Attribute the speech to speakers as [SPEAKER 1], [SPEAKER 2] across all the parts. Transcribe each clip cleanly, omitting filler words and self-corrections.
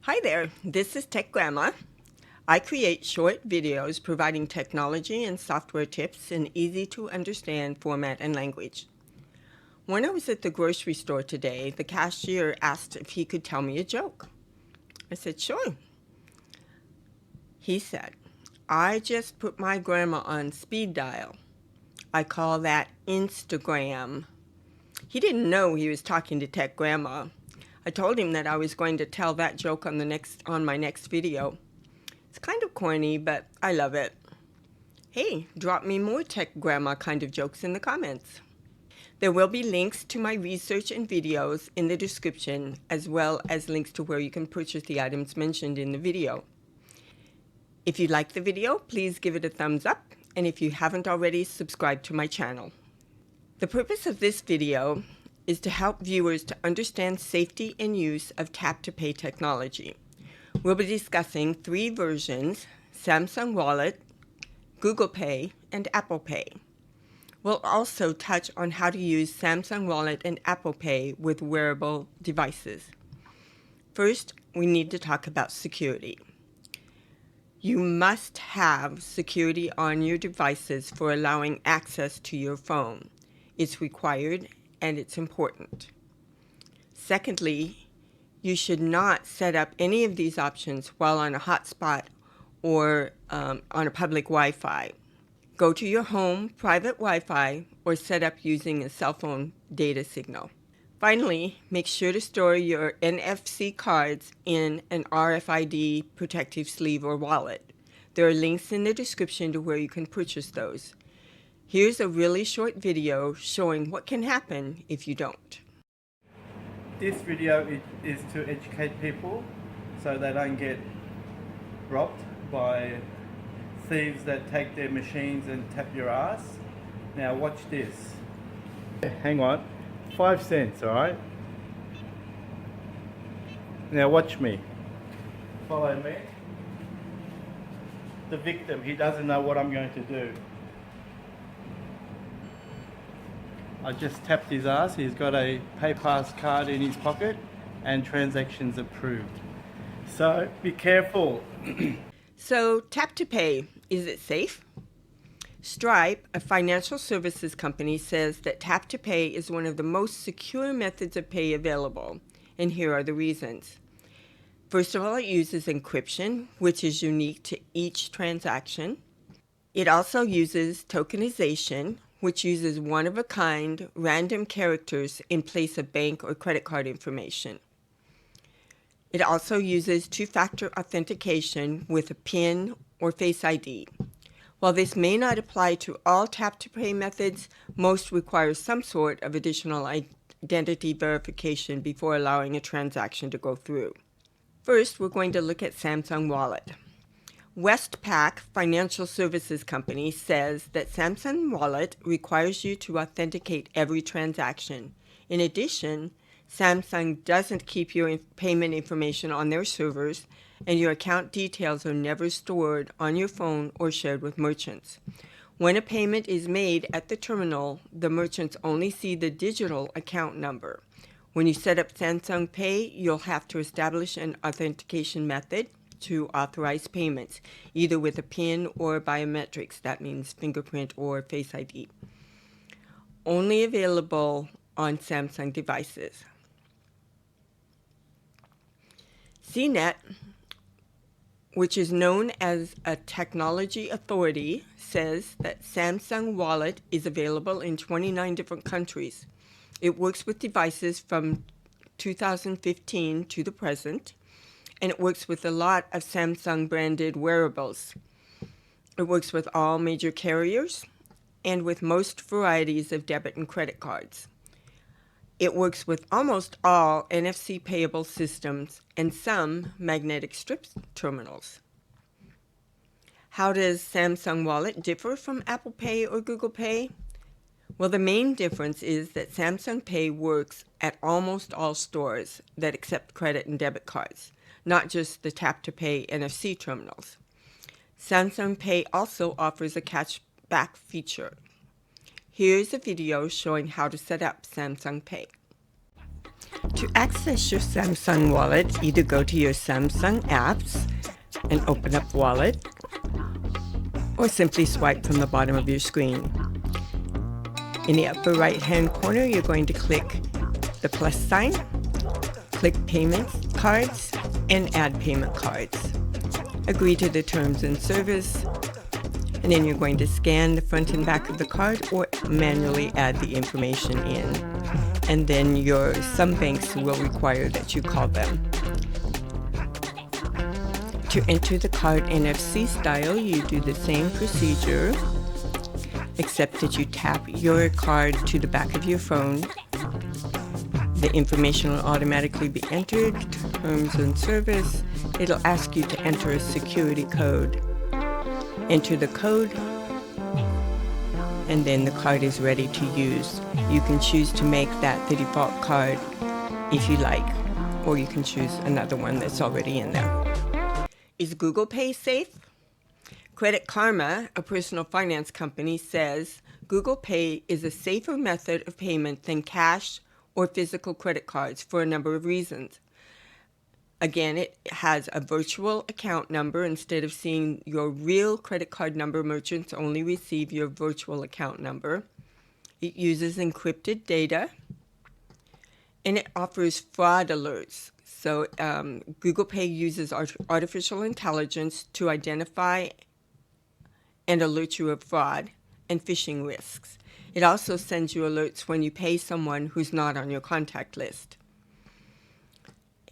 [SPEAKER 1] Hi there, this is Tech Grandma. I create short videos providing technology and software tips in easy-to-understand format and language. When I was at the grocery store today, the cashier asked if he could tell me a joke. I said, sure. He said, I just put my grandma on speed dial. I call that Instagram. He didn't know he was talking to Tech Grandma. I told him that I was going to tell that joke on my next video. It's kind of corny, but I love it. Hey, drop me more Tech Grandma kind of jokes in the comments. There will be links to my research and videos in the description, as well as links to where you can purchase the items mentioned in the video. If you like the video, please give it a thumbs up, and if you haven't already, subscribe to my channel. The purpose of this video is to help viewers to understand safety and use of tap-to-pay technology. We'll be discussing 3 versions: Samsung Wallet, Google Pay, and Apple Pay. We'll also touch on how to use Samsung Wallet and Apple Pay with wearable devices. First, we need to talk about security. You must have security on your devices for allowing access to your phone. It's required and it's important. Secondly, you should not set up any of these options while on a hotspot or on a public Wi-Fi. Go to your home private Wi-Fi or set up using a cell phone data signal. Finally, make sure to store your NFC cards in an RFID protective sleeve or wallet. There are links in the description to where you can purchase those. Here's a really short video showing what can happen if you don't.
[SPEAKER 2] This video is to educate people so they don't get robbed by thieves that take their machines and tap your ass. Now watch this. Hang on, 5 cents, alright? Now watch me. Follow me. The victim, he doesn't know what I'm going to do. I just tapped his ass. He's got a PayPass card in his pocket and transactions approved. So be careful.
[SPEAKER 1] So tap to pay, is it safe? Stripe, a financial services company, says that tap to pay is one of the most secure methods of pay available, and here are the reasons. First of all, it uses encryption, which is unique to each transaction. It also uses tokenization, which uses one-of-a-kind random characters in place of bank or credit card information. It also uses two-factor authentication with a PIN or Face ID. While this may not apply to all tap-to-pay methods, most require some sort of additional identity verification before allowing a transaction to go through. First, we're going to look at Samsung Wallet. Wespac financial services company says that Samsung Wallet requires you to authenticate every transaction. In addition, Samsung doesn't keep your payment information on their servers, and your account details are never stored on your phone or shared with merchants. When a payment is made at the terminal, the merchants only see the digital account number. When you set up Samsung Pay, you'll have to establish an authentication method to authorize payments, either with a PIN or biometrics. That means fingerprint or Face ID. Only available on Samsung devices. CNET, which is known as a technology authority, says that Samsung Wallet is available in 29 different countries. It works with devices from 2015 to the present, and it works with a lot of Samsung branded wearables. It works with all major carriers and with most varieties of debit and credit cards. It works with almost all NFC payable systems and some magnetic strip terminals. How does Samsung Wallet differ from Apple Pay or Google Pay? Well, the main difference is that Samsung Pay works at almost all stores that accept credit and debit cards, not just the tap-to-pay NFC terminals. Samsung Pay also offers a cashback feature. Here's a video showing how to set up Samsung Pay. To access your Samsung Wallet, either go to your Samsung apps and open up Wallet, or simply swipe from the bottom of your screen. In the upper right-hand corner, you're going to click the plus sign, click Payment Cards, and Add Payment Cards. Agree to the terms and service, and then you're going to scan the front and back of the card or manually add the information in. And then some banks will require that you call them. To enter the card NFC style, you do the same procedure, except that you tap your card to the back of your phone. The information will automatically be entered, terms and service. It'll ask you to enter a security code. Enter the code, and then the card is ready to use. You can choose to make that the default card if you like, or you can choose another one that's already in there. Is Google Pay safe? Credit Karma, a personal finance company, says Google Pay is a safer method of payment than cash or physical credit cards for a number of reasons. Again, it has a virtual account number. Instead of seeing your real credit card number, merchants only receive your virtual account number. It uses encrypted data, and it offers fraud alerts. So Google Pay uses artificial intelligence to identify and alert you of fraud and phishing risks. It also sends you alerts when you pay someone who's not on your contact list.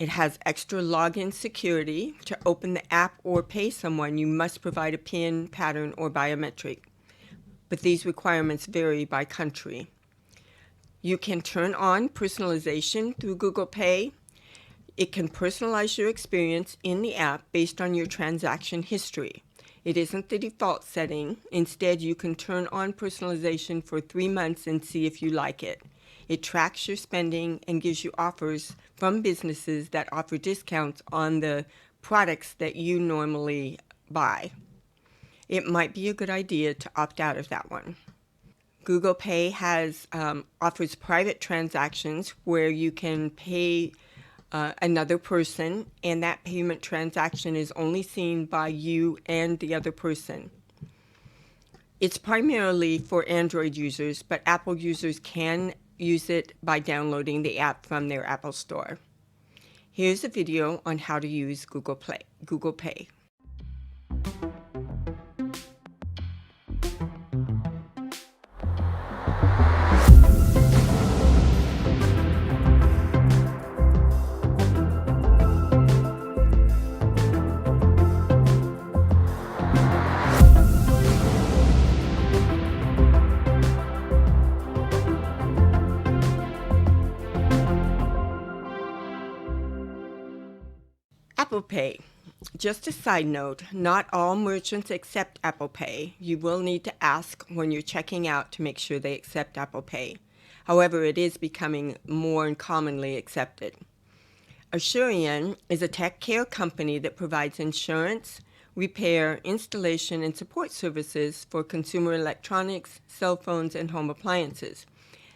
[SPEAKER 1] It has extra login security. To open the app or pay someone, you must provide a PIN, pattern, or biometric. But these requirements vary by country. You can turn on personalization through Google Pay. It can personalize your experience in the app based on your transaction history. It isn't the default setting. Instead, you can turn on personalization for 3 months and see if you like it. It tracks your spending and gives you offers from businesses that offer discounts on the products that you normally buy. It might be a good idea to opt out of that one. Google Pay offers private transactions where you can pay another person, and that payment transaction is only seen by you and the other person. It's primarily for Android users, but Apple users can use it by downloading the app from their Apple Store. Here's a video on how to use Google Pay. Apple Pay. Just a side note, not all merchants accept Apple Pay. You will need to ask when you're checking out to make sure they accept Apple Pay. However, it is becoming more commonly accepted. Asurion is a tech care company that provides insurance, repair, installation, and support services for consumer electronics, cell phones, and home appliances.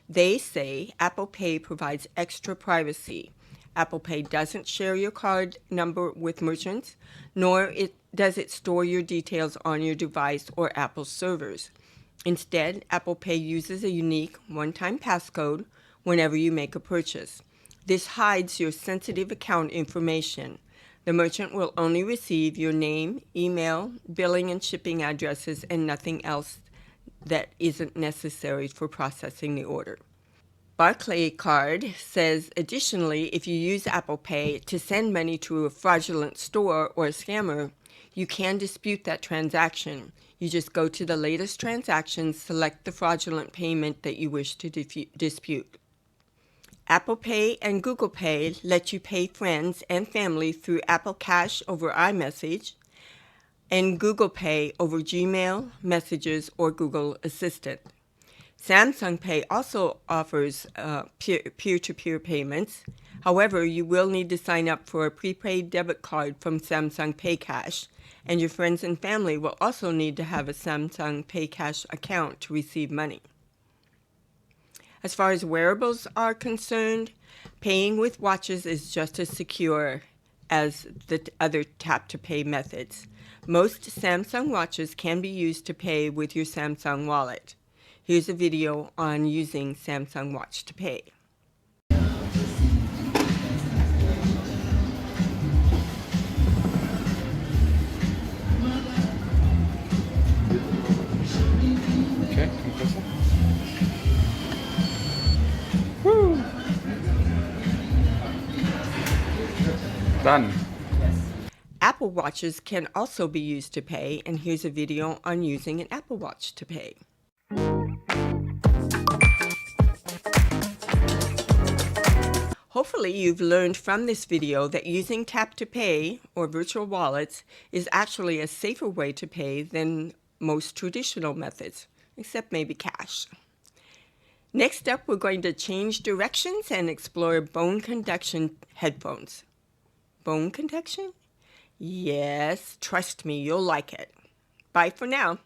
[SPEAKER 1] They say Apple Pay provides extra privacy. Apple Pay doesn't share your card number with merchants, nor does it store your details on your device or Apple servers. Instead, Apple Pay uses a unique one-time passcode whenever you make a purchase. This hides your sensitive account information. The merchant will only receive your name, email, billing and shipping addresses, and nothing else that isn't necessary for processing the order. Barclay Card says, additionally, if you use Apple Pay to send money to a fraudulent store or a scammer, you can dispute that transaction. You just go to the latest transactions, select the fraudulent payment that you wish to dispute. Apple Pay and Google Pay let you pay friends and family through Apple Cash over iMessage and Google Pay over Gmail, Messages, or Google Assistant. Samsung Pay also offers peer-to-peer payments. However, you will need to sign up for a prepaid debit card from Samsung Pay Cash, and your friends and family will also need to have a Samsung Pay Cash account to receive money. As far as wearables are concerned, paying with watches is just as secure as the other tap-to-pay methods. Most Samsung watches can be used to pay with your Samsung wallet. Here's a video on using Samsung Watch to pay.
[SPEAKER 3] Okay, come closer. Woo! Done.
[SPEAKER 1] Apple Watches can also be used to pay, and here's a video on using an Apple Watch to pay. Hopefully you've learned from this video that using tap to pay or virtual wallets is actually a safer way to pay than most traditional methods, except maybe cash. Next up, we're going to change directions and explore bone conduction headphones. Bone conduction? Yes, trust me, you'll like it. Bye for now.